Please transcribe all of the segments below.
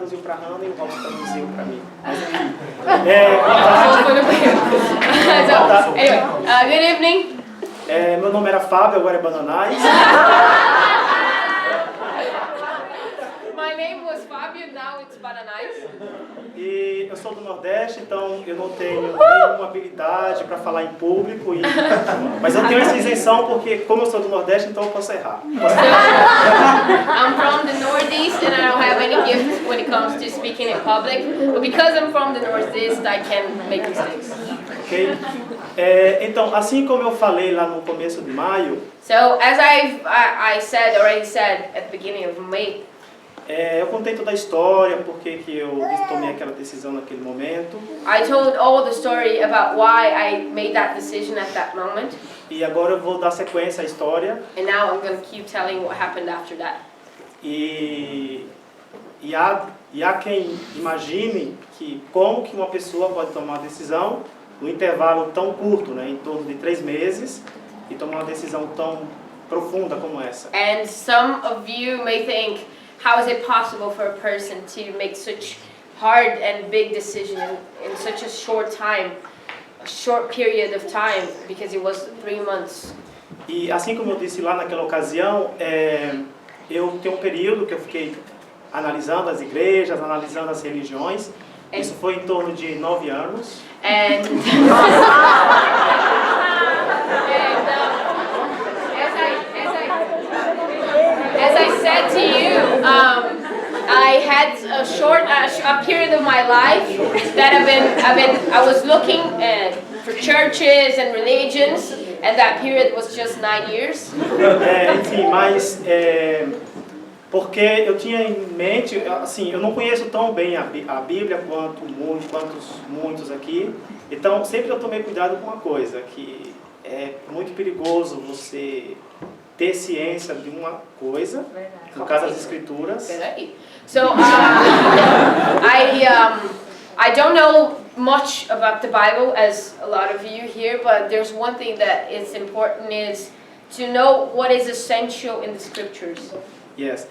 traduziu para Hannah e o Robson traduziu para mim. Mas enfim. Good evening. Meu nome era Fábio, agora é Bananais. My name was Fabio, now it's Bananais. E eu sou do Nordeste, então eu não tenho nenhuma habilidade para falar em público. Mas eu tenho essa isenção porque, como eu sou do Nordeste, então eu posso errar. I'm from the Northeast and I don't have any gifts when it comes to speaking in public. But because I'm from the Northeast, I can make mistakes. Ok? Então, assim como eu falei lá no começo de maio, So as I already said at the beginning of May, eu contei toda a história, porque que eu tomei aquela decisão naquele momento. I told all the story about why I made that decision at that moment. E agora eu vou dar sequência à história. And now I'm going to keep telling what happened after that. E há quem imagine que como que uma pessoa pode tomar uma decisão no intervalo tão curto, né, em torno de 3 meses, e tomar uma decisão tão profunda como essa. And some of you may think, how is it possible for a person to make such hard and big decision in such a short time, a short period of time, because it was 3 months. E assim como eu disse lá naquela ocasião, eu tenho um período que eu fiquei analisando as igrejas, analisando as religiões. Isso foi em torno de 9 anos. And as I said to you, I had a period of my life that I was looking for churches and religions, and that period was just 9 years. Enfim, mas porque eu tinha em mente, assim, eu não conheço tão bem a Bíblia quanto muitos aqui. Então, sempre eu tomei cuidado com uma coisa, que é muito perigoso você ter ciência de uma coisa, no caso das Escrituras. So I don't know much about the Bible as a lot of you here, but there's one thing that is important is to know what is essential in the Scriptures. Yes.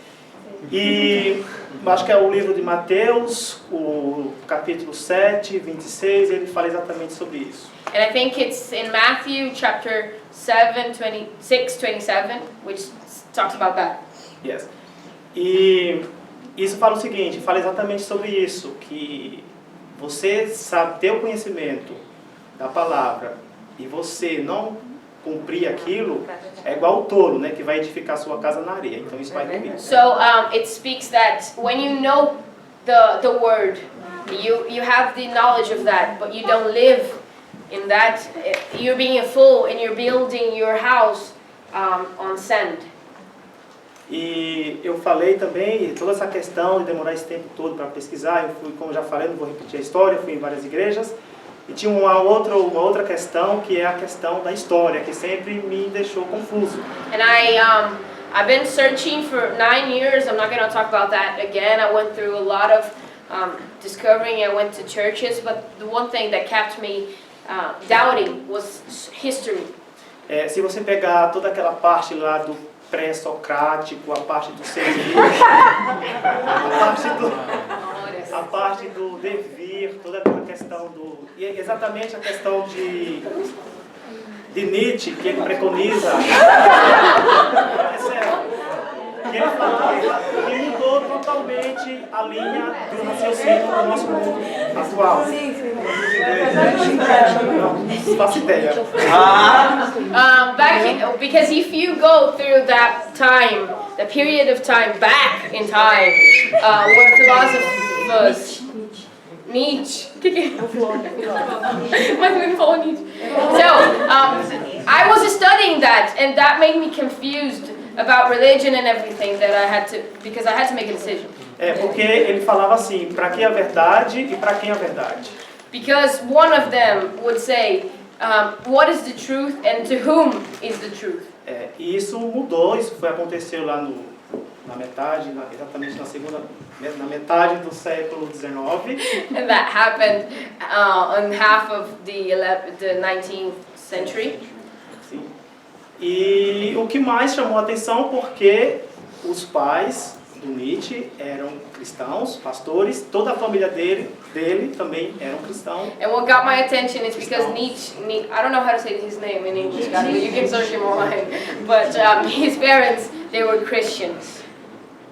E acho que é o livro de Mateus, o capítulo 7, 26, ele fala exatamente sobre isso. And I think it's in Matthew chapter 7, 26, 27, which talks about that. Yes. E isso fala o seguinte, fala exatamente sobre isso, que você sabe ter o conhecimento da palavra e você não cumprir aquilo, é igual o tolo, né, que vai edificar sua casa na areia. Então isso vai comigo. So it speaks that when you know the word, you have the knowledge of that, but you don't live in that, you're being a fool and you're building your house on sand. E eu falei também, toda essa questão de demorar esse tempo todo para pesquisar, eu fui, como já falei, não vou repetir a história, fui em várias igrejas, e tinha uma outra questão, que é a questão da história, que sempre me deixou confuso. And I've been searching for 9 years, I'm not going to talk about that again, I went through a lot of discovering, I went to churches, but the one thing that kept me doubting was history. Se você pegar toda aquela parte lá do pré-socrático, a parte do ser a parte do devir, toda aquela questão do... E exatamente a questão de Nietzsche, que ele preconiza... É sério. Que ele fala que mudou totalmente a linha do raciocínio do nosso mundo atual. Não faço ideia. Because if you go through that time, the period of time back in time, where philosophers, Nietzsche, so I was studying that, and that made me confused about religion and everything that because I had to make a decision. Porque ele falava assim, para quem é a verdade e para quem é a verdade. Because one of them would say, what is the truth and to whom is the truth? E isso mudou, isso aconteceu lá na metade, exatamente na metade do século XIX. And that happened on half of the 19th century. Sim. E o que mais chamou a atenção porque os pais do Nietzsche eram cristãos, pastores, toda a família dele também eram cristãos. And what got my attention is because Nietzsche, I don't know how to say his name in English, guys, but you can search him online. But his parents, they were Christians.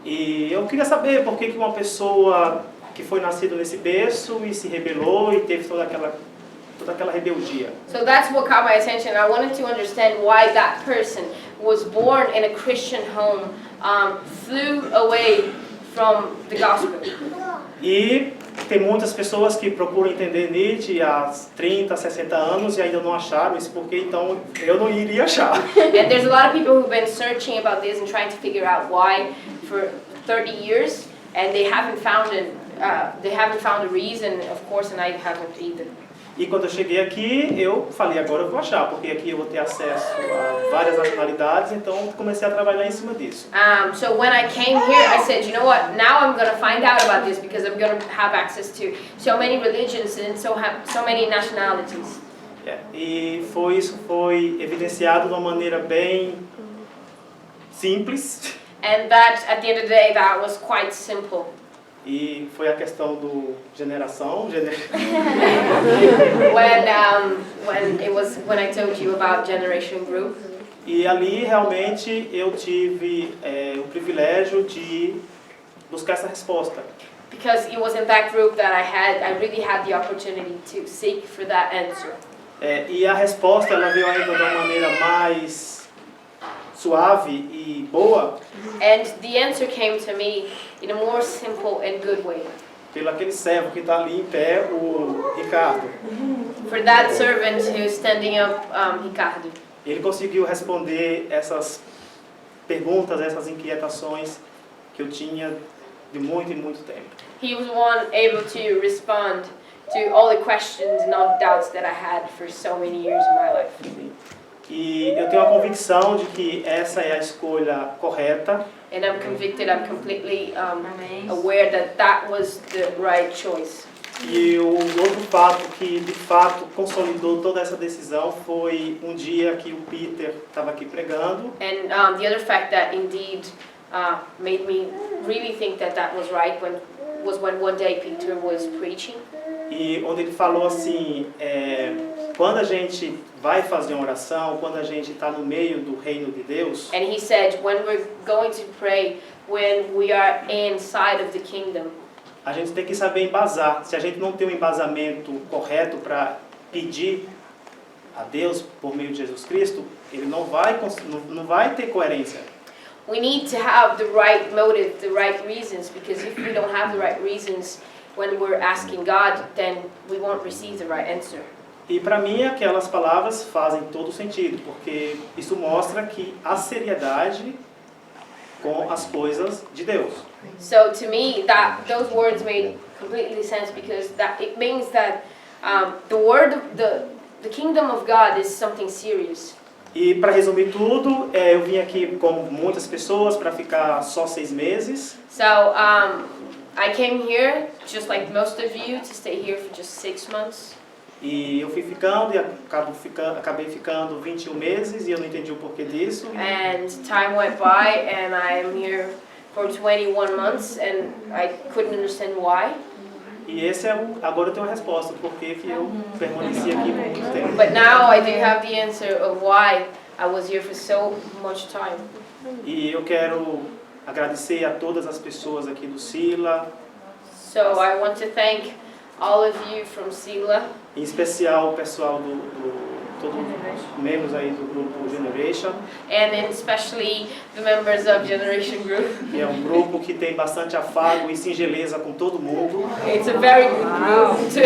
E eu queria saber por que uma pessoa que foi nascida nesse berço e se rebelou e teve toda aquela rebeldia. So that's what caught my attention. I wanted to understand why that person was born in a Christian home, flew away from the gospel. E tem muitas pessoas que procuram entender Nietzsche há 30, 60 anos e ainda não acharam isso, porque então eu não iria achar. And there's a lot of people who've been searching about this and trying to figure out why for 30 years, and they haven't found a reason, of course, and I haven't either. E quando eu cheguei aqui, eu falei, agora eu vou achar, porque aqui eu vou ter acesso a várias nacionalidades, então comecei a trabalhar em cima disso. So when I came here, I said, you know what, now I'm going to find out about this because I'm going to have access to so many religions and so many nationalities. E isso foi evidenciado de uma maneira bem simples. And that, at the end of the day, that was quite simple. E foi a questão do geração. When I told you about Generation Group. E ali realmente eu tive o privilégio de buscar essa resposta. Because it was in that group that I really had the opportunity to seek for that answer. E a resposta ela veio ainda de uma maneira mais suave e boa. And the answer came to me in a more simple and good way. Pelo aquele servo que está ali em pé, o Ricardo. For that servant who's standing up, Ricardo. Ele conseguiu responder essas perguntas, essas inquietações que eu tinha de muito e muito tempo. He was one able to respond to all the questions and all the doubts that I had for so many years in my life. E eu tenho a convicção de que essa é a escolha correta. And I'm convicted, I'm completely aware that that was the right choice. E o outro fato que de fato consolidou toda essa decisão foi um dia que o Peter estava aqui pregando. And the other fact that indeed made me really think that that was right was when one day Peter was preaching. E onde ele falou assim, quando a gente vai fazer uma oração, quando a gente está no meio do reino de Deus. And he said, when we're going to pray, when we are inside of the kingdom. A gente tem que saber embasar. Se a gente não tem um embasamento correto para pedir a Deus por meio de Jesus Cristo, ele não vai ter coerência. We need to have the right motive, the right reasons, because if we don't have the right reasons when we're asking God, then we won't receive the right answer. E para mim aquelas palavras fazem todo sentido, porque isso mostra que há seriedade com as coisas de Deus. So to me, those words made completely sense because it means that the kingdom of God is something serious. E para resumir tudo, eu vim aqui com muitas pessoas para ficar só 6 meses. So I came here, just like most of you, to stay here for just 6 months. E eu fui ficando e acabei ficando 21 meses e eu não entendi o porquê disso. And time went by and I am here for 21 months and I couldn't understand why. E esse agora eu tenho a resposta do porquê que eu permaneci aqui por muito tempo. But now I do have the answer of why I was here for so much time. E eu quero agradecer a todas as pessoas aqui do Sila. So I want to thank all of you from Sila. Em especial o pessoal todos os membros aí do grupo Generation. And especially the members of Generation Group. Que é um grupo que tem bastante afago e singeleza com todo mundo. It's a very good group to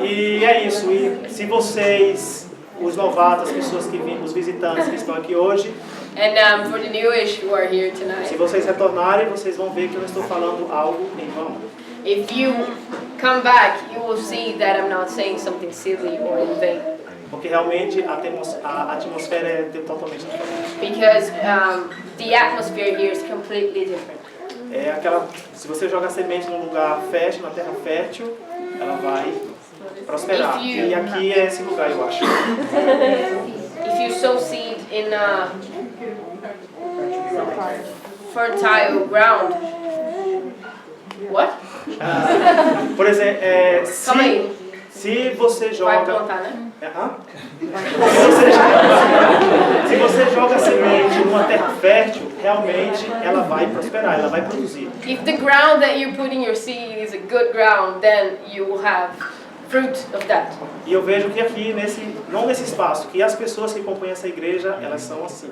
E é isso. E se vocês, os novatos, as pessoas que vêm, os visitantes que estão aqui hoje, and for the newish who are here tonight, se vocês retornarem, vocês vão ver que eu não estou falando algo em vão. if you come back, you will see that I'm not saying something silly or in vain. Porque realmente a atmosfera é totalmente diferente. Because the atmosphere here is completely different. É aquela, se você jogar semente num lugar fértil, na terra fértil, ela vai prosperar. If you- E aqui é esse lugar, eu acho. If you sow seed in fertile ground. What? Por exemplo, Calma aí. se você Vai joga... plantar, né? Se você joga semente numa terra fértil, realmente ela vai prosperar, ela vai produzir. If the ground that you're putting your seed is a good ground, then you will have fruit of that. E eu vejo que aqui, não nesse espaço, que as pessoas que compõem essa igreja, elas são assim.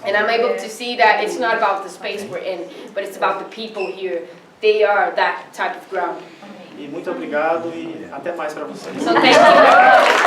And I'm able to see that it's not about the space we're in, but it's about the people here. They are that type of ground. E muito obrigado e até mais para vocês. So thank you very much.